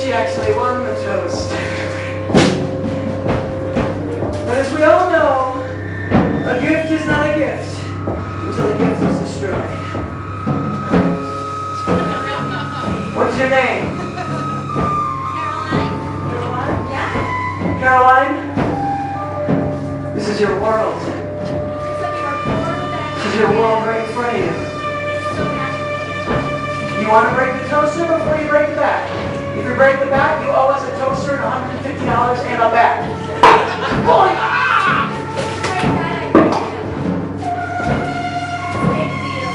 she actually won the toast. But as we all know, a gift is not a gift until the gift is destroyed. What's your name? Caroline. Caroline? Yeah. Caroline? This is your world. It's like you were born with that. This is your world right in front of you. It's so magical. You want to break the toaster before you break the bat? If you break the bat, you owe us a toaster and $150 and a bat. Boy! Great bad idea. Big deal.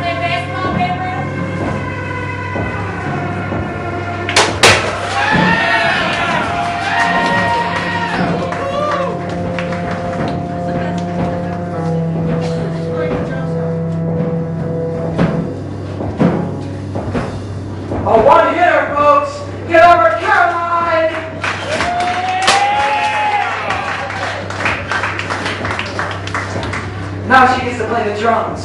Play baseball, Gabriel? A one-hitter, folks! Get over Caroline! Now she gets to play the drums.